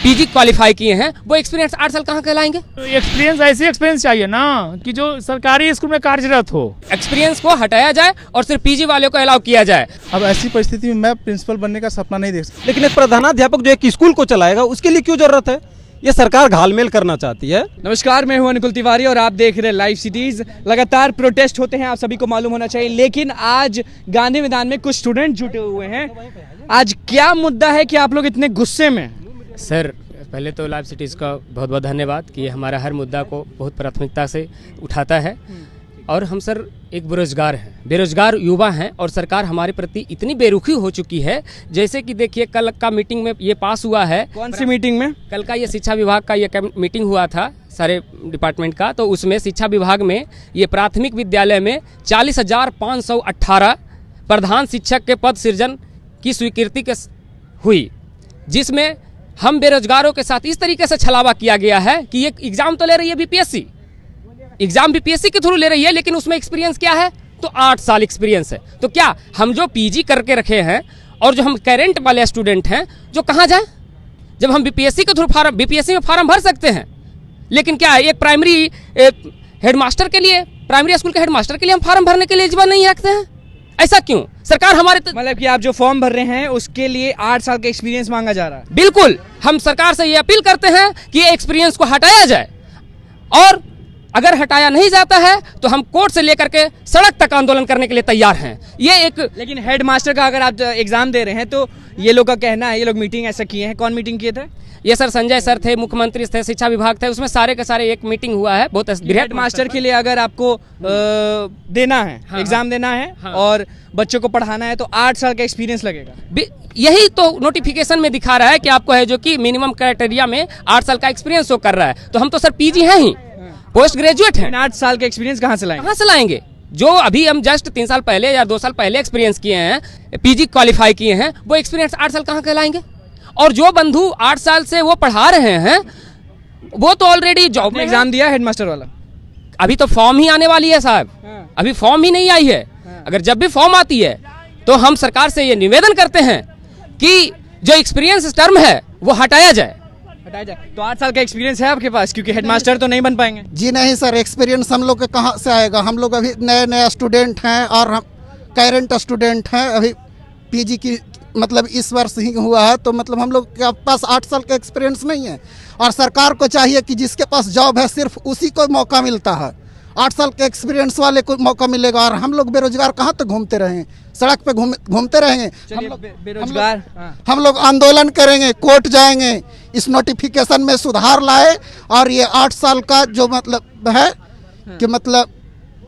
PG qualify किए हैं, वो एक्सपीरियंस 8 साल कहाँ कहलाएंगे? एक्सपीरियंस ऐसे एक्सपीरियंस चाहिए ना कि जो सरकारी स्कूल में कार्यरत हो। एक्सपीरियंस को हटाया जाए और सिर्फ पीजी वालों को अलाउ किया जाए। अब ऐसी परिस्थिति में मैं प्रिंसिपल बनने का सपना नहीं देख सकता। लेकिन एक प्रधानाध्यापक जो एक स्कूल को चलाएगा उसके लिए क्यों जरूरत है? ये सरकार घालमेल करना चाहती है। नमस्कार, मैं हूं अनुकुल तिवारी और आप देख रहे हैं लाइव सिटीज। लगातार प्रोटेस्ट होते हैं, आप सभी को मालूम होना चाहिए, लेकिन आज गांधी मैदान में कुछ स्टूडेंट जुटे हुए हैं। आज क्या मुद्दा है कि आप लोग इतने गुस्से में? सर, पहले तो लाइव सिटीज़ का बहुत बहुत धन्यवाद कि हमारा हर मुद्दा को बहुत प्राथमिकता से उठाता है। और हम सर एक बेरोजगार युवा हैं और सरकार हमारे प्रति इतनी बेरुखी हो चुकी है। जैसे कि देखिए, कल का मीटिंग में ये पास हुआ है। कौन सी मीटिंग में? कल का ये शिक्षा विभाग का ये मीटिंग हुआ था सारे डिपार्टमेंट का। तो उसमें शिक्षा विभाग में ये प्राथमिक विद्यालय में 40,518 प्रधान शिक्षक के पद सृजन की स्वीकृति हुई, जिसमें हम बेरोजगारों के साथ इस तरीके से छलावा किया गया है कि ये एग्जाम तो ले रही है बीपीएससी, एग्जाम बीपीएससी के थ्रू ले रही है, लेकिन उसमें एक्सपीरियंस क्या है? तो 8 साल एक्सपीरियंस है। तो क्या हम जो पीजी करके रखे हैं और जो हम करेंट वाले स्टूडेंट हैं, जो कहाँ जाएं? जब हम बीपीएससी के थ्रू बीपीएससी में फॉर्म भर सकते हैं, लेकिन क्या एक प्राइमरी हेडमास्टर के लिए, प्राइमरी स्कूल के हेडमास्टर के लिए हम फॉर्म भरने के लिए एलिजिबल नहीं रखते हैं? ऐसा क्यों? सरकार हमारे मतलब कि आप जो फॉर्म भर रहे हैं उसके लिए 8 साल का एक्सपीरियंस मांगा जा रहा है। बिल्कुल, हम सरकार से ये अपील करते हैं कि एक्सपीरियंस को हटाया जाए, और अगर हटाया नहीं जाता है तो हम कोर्ट से लेकर के सड़क तक आंदोलन करने के लिए तैयार हैं। ये एक लेकिन हेडमास्टर का अगर आप एग्जाम दे रहे हैं तो ये लोग का कहना है, ये लोग मीटिंग ऐसा किए हैं। कौन मीटिंग किए थे? ये सर संजय सर थे, मुख्यमंत्री थे, शिक्षा विभाग थे, उसमें सारे के सारे एक मीटिंग हुआ है। बहुत हेडमास्टर के लिए अगर आपको देना है, एग्जाम देना है और बच्चों को पढ़ाना है तो 8 साल का एक्सपीरियंस लगेगा। यही तो नोटिफिकेशन में दिखा रहा है कि आपको है, जो कि मिनिमम क्राइटेरिया में 8 साल का एक्सपीरियंस शो कर रहा है। तो हम तो सर पीजी हैं ही, पोस्ट ग्रेजुएट हैं। 8 साल का एक्सपीरियंस कहाँ से लाएंगे? जो अभी हम जस्ट 3 साल पहले या 2 साल पहले एक्सपीरियंस किए हैं, पीजी क्वालिफाई किए हैं, वो एक्सपीरियंस 8 साल कहाँ कहलाएंगे? और जो बंधु 8 साल से वो पढ़ा रहे हैं, वो तो ऑलरेडी जॉब में एग्जाम दिया हेडमास्टर वाला। अभी तो फॉर्म ही आने वाली है साहब, अभी फॉर्म ही नहीं आई है। अगर जब भी फॉर्म आती है तो हम सरकार से ये निवेदन करते हैं कि जो एक्सपीरियंस टर्म है वो हटाया जाए। तो 8 साल का एक्सपीरियंस है आपके पास, क्योंकि हेडमास्टर तो नहीं बन पाएंगे। जी नहीं सर, एक्सपीरियंस हम लोग के कहाँ से आएगा? हम लोग अभी नए स्टूडेंट हैं और हम करेंट स्टूडेंट हैं। अभी पीजी की मतलब इस वर्ष ही हुआ है, तो मतलब हम लोग के पास 8 साल का एक्सपीरियंस नहीं है। और सरकार को चाहिए कि जिसके पास जॉब है सिर्फ उसी को मौका मिलता है। 8 साल के एक्सपीरियंस वाले को मौका मिलेगा, और हम लोग बेरोजगार कहाँ तक घूमते रहेंगे? सड़क पे घूमते रहेंगे। बेरोजगार हम लोग आंदोलन करेंगे, कोर्ट जाएंगे, इस नोटिफिकेशन में सुधार लाए और ये 8 साल का जो मतलब है कि मतलब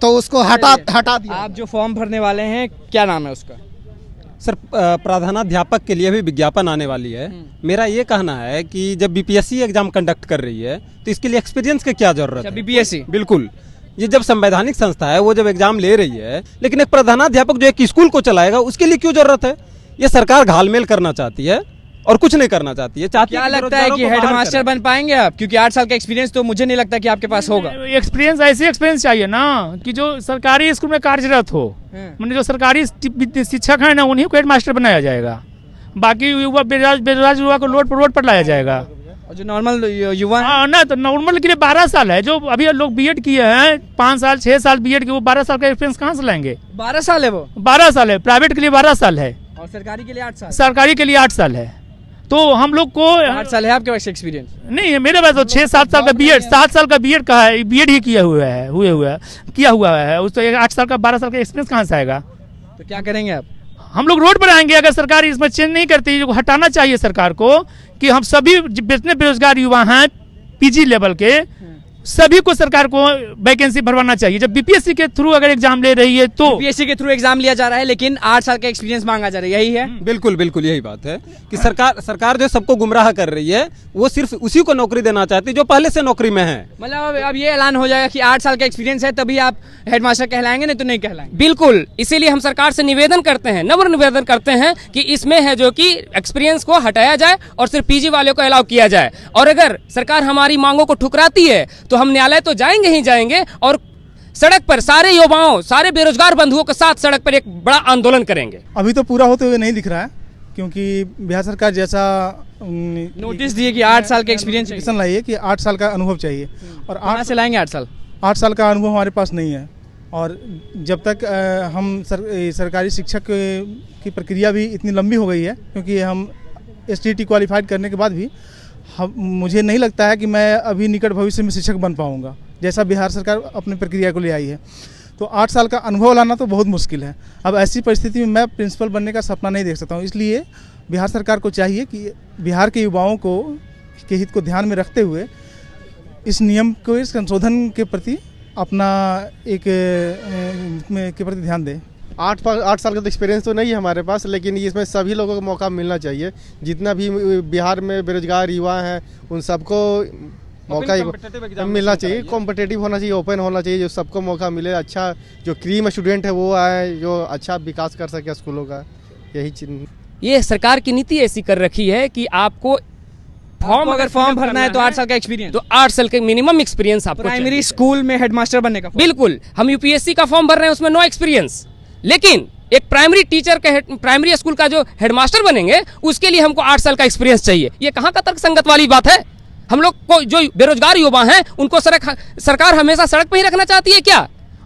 तो उसको हटा दिया। आप जो फॉर्म भरने वाले हैं, क्या नाम है उसका? सर, प्रधानाध्यापक के लिए भी विज्ञापन आने वाली है। मेरा ये कहना है कि जब बीपीएससी एग्जाम कंडक्ट कर रही है तो इसके लिए एक्सपीरियंस की क्या जरूरत है? बीपीएससी बिल्कुल, ये जब संवैधानिक संस्था है, वो जब एग्जाम ले रही है, लेकिन एक प्रधानाध्यापक जो एक स्कूल को चलाएगा उसके लिए क्यों जरूरत है? ये सरकार घालमेल करना चाहती है और कुछ नहीं करना चाहती है। क्या लगता है कि हेडमास्टर बन पाएंगे आप? क्योंकि 8 साल का एक्सपीरियंस तो मुझे नहीं लगता कि आपके पास होगा। एक्सपीरियंस ऐसे एक्सपीरियंस चाहिए ना कि जो सरकारी स्कूल में कार्यरत हो। मैंने जो सरकारी शिक्षक है ना, उन्हीं को हेडमास्टर बनाया जाएगा। बाकी युवा बेरोजगार युवा को रोड पर लाया जाएगा। और जो नॉर्मल युवा ना, तो नॉर्मल के लिए 12 साल है। जो अभी लोग बीएड किए हैं 5 साल 6 साल बीएड के, वो 12 साल का एक्सपीरियंस कहाँ से लाएंगे? 12 साल है वो। 12 साल है, प्राइवेट के लिए 12 साल है और सरकारी के लिए 8 साल। सरकारी के लिए 8 साल है। तो हम लोग को 8 साल है आपके पास एक्सपीरियंस? नहीं है मेरे पास, तो 6-7 साल का बीएड, 7 साल का बीएड का है, बीएड ही किया हुआ है उस तो 8 साल का 12 साल का एक्सपीरियंस कहाँ से आएगा? तो क्या करेंगे आप? हम लोग रोड पर आएंगे अगर सरकार इसमें चेंज नहीं करती। हटाना चाहिए सरकार को कि हम सभी जितने बेरोजगार युवा हैं पीजी लेवल के, सभी को सरकार को वैकेंसी भरवाना चाहिए। जब बीपीएससी के थ्रू अगर एग्जाम ले रही है तो बीपीएससी के थ्रू एग्जाम लिया जा रहा है, लेकिन 8 साल का एक्सपीरियंस मांगा जा रहा है, यही है? बिल्कुल बिल्कुल यही बात है कि सरकार जो सबको गुमराह कर रही है, वो सिर्फ उसी को नौकरी देना चाहती है जो पहले से नौकरी में है। मतलब अब ये ऐलान हो जाएगा कि 8 साल का एक्सपीरियंस है तभी आप हेडमास्टर कहलाएंगे, नहीं तो नहीं कहलाएंगे। बिल्कुल, इसीलिए हम सरकार से निवेदन करते हैं, नम्र निवेदन करते हैं कि इसमें है जो कि एक्सपीरियंस को हटाया जाए और सिर्फ पीजी वालों को अलाउ किया जाए। और अगर सरकार हमारी मांगों को ठुकराती है तो हम न्यायालय तो जाएंगे ही जाएंगे, और सड़क पर सारे युवाओं, सारे बेरोजगार बंधुओं के साथ सड़क पर एक बड़ा आंदोलन करेंगे। अभी तो पूरा होते हुए नहीं दिख रहा है, क्योंकि बिहार सरकार जैसा नोटिस दिए कि 8 साल का एक्सपीरियंस चाहिए। नोटिफिकेशन लाई है कि 8 साल का अनुभव चाहिए और कहाँ से लाएंगे 8 साल? 8 साल का अनुभव हमारे पास नहीं है। और जब तक हम सरकारी शिक्षक की प्रक्रिया भी इतनी लंबी हो गई है, क्योंकि हम STT क्वालिफाइड करने के बाद भी मुझे नहीं लगता है कि मैं अभी निकट भविष्य में शिक्षक बन पाऊँगा, जैसा बिहार सरकार अपनी प्रक्रिया को ले आई है। तो 8 साल का अनुभव लाना तो बहुत मुश्किल है। अब ऐसी परिस्थिति में मैं प्रिंसिपल बनने का सपना नहीं देख सकता हूँ। इसलिए बिहार सरकार को चाहिए कि बिहार के युवाओं को के हित को ध्यान में रखते हुए इस नियम को, इस संशोधन के प्रति अपना के प्रति ध्यान दें। 8 साल का तो एक्सपीरियंस तो नहीं है हमारे पास, लेकिन इसमें सभी लोगों को मौका मिलना चाहिए। जितना भी बिहार में बेरोजगार युवा हैं उन सबको मौका मिलना चाहिए, कॉम्पिटिटिव होना चाहिए, ओपन होना चाहिए, जो सबको मौका मिले। अच्छा जो क्रीम स्टूडेंट है वो आए, जो अच्छा विकास कर सके स्कूलों का, यही चीज। ये सरकार की नीति ऐसी कर रखी है कि आपको अगर फॉर्म भरना है तो 8 साल का एक्सपीरियंस, तो 8 साल के मिनिमम एक्सपीरियंस आपको प्राइमरी चाहिए। स्कूल में हेडमास्टर बनने का। बिल्कुल, हम UPSC का फॉर्म भर रहे हैं, उसमें नो एक्सपीरियंस, लेकिन एक प्राइमरी टीचर के प्राइमरी स्कूल का जो हेडमास्टर बनेंगे उसके लिए हमको 8 साल का एक्सपीरियंस चाहिए। ये कहाँ का तर्कसंगत वाली बात है? हम लोग को जो बेरोजगार युवा हैं उनको सरकार हमेशा सड़क पे ही रखना चाहती है क्या?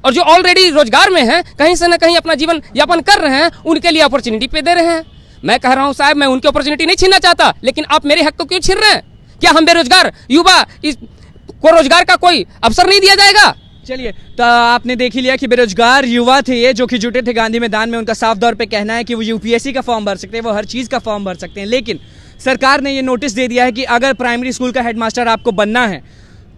और जो ऑलरेडी रोजगार में हैं, कहीं से न कहीं अपना जीवन यापन कर रहे हैं, उनके लिए अपॉर्चुनिटी पे दे रहे हैं। मैं कह रहा हूं साहब, मैं उनकी अपॉर्चुनिटी नहीं छीनना चाहता, लेकिन आप मेरे हक को क्यों छीन रहे हैं? क्या हम बेरोजगार युवा को रोजगार का कोई अवसर नहीं दिया जाएगा? चलिए, तो आपने देख ही लिया कि बेरोजगार युवा थे ये, जो कि जुटे थे गांधी मैदान में। उनका साफ तौर पे कहना है कि वो UPSC का फॉर्म भर सकते हैं, वो हर चीज़ का फॉर्म भर सकते हैं, लेकिन सरकार ने ये नोटिस दे दिया है कि अगर प्राइमरी स्कूल का हेडमास्टर आपको बनना है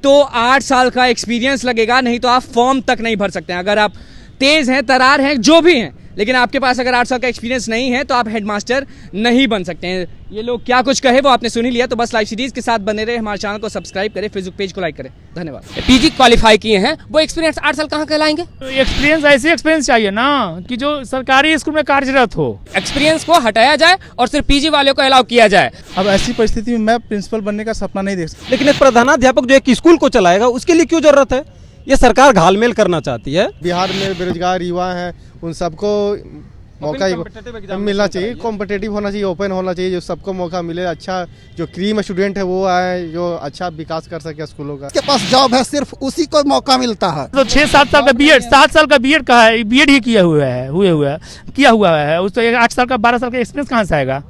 तो 8 साल का एक्सपीरियंस लगेगा, नहीं तो आप फॉर्म तक नहीं भर सकते हैं। अगर आप तेज़ हैं, तरार हैं, जो भी हैं, लेकिन आपके पास अगर 8 साल का एक्सपीरियंस नहीं है तो आप हेडमास्टर नहीं बन सकते हैं। ये लोग क्या कुछ कहे वो आपने सुन ही लिया। तो बस लाइव सीरीज के साथ बने रहे, हमारे चैनल को सब्सक्राइब करें, फेसबुक पेज को लाइक करें। धन्यवाद। PG क्वालिफाई किए हैं, वो एक्सपीरियंस 8 साल कहाँ कहलाएंगे? एक्सपीरियंस ऐसे एक्सपीरियंस चाहिए ना कि जो सरकारी स्कूल में कार्यरत हो। एक्सपीरियंस को हटाया जाए और सिर्फ PG वाले को अलाउ किया जाए। अब ऐसी परिस्थिति में मैं प्रिंसिपल बनने का सपना नहीं देख सकता। लेकिन एक प्रधानाध्यापक जो एक स्कूल को चलाएगा उसके लिए क्यों जरूरत है? ये सरकार घालमेल करना चाहती है। बिहार में बेरोजगार युवा हैं उन सबको मौका मिलना चाहिए, कॉम्पिटिटिव होना चाहिए, ओपन होना चाहिए, जो सबको मौका मिले। अच्छा जो क्रीम स्टूडेंट है वो आए, जो अच्छा विकास कर सके स्कूलों का। के पास जॉब है, सिर्फ उसी को मौका मिलता है। तो 6-7 साल का बीएड, 7 साल का बीएड का है, बीएड ही किया हुआ है, किया हुआ है। उस तो 8 साल का 12 साल का एक्सपीरियंस कहाँ से आएगा?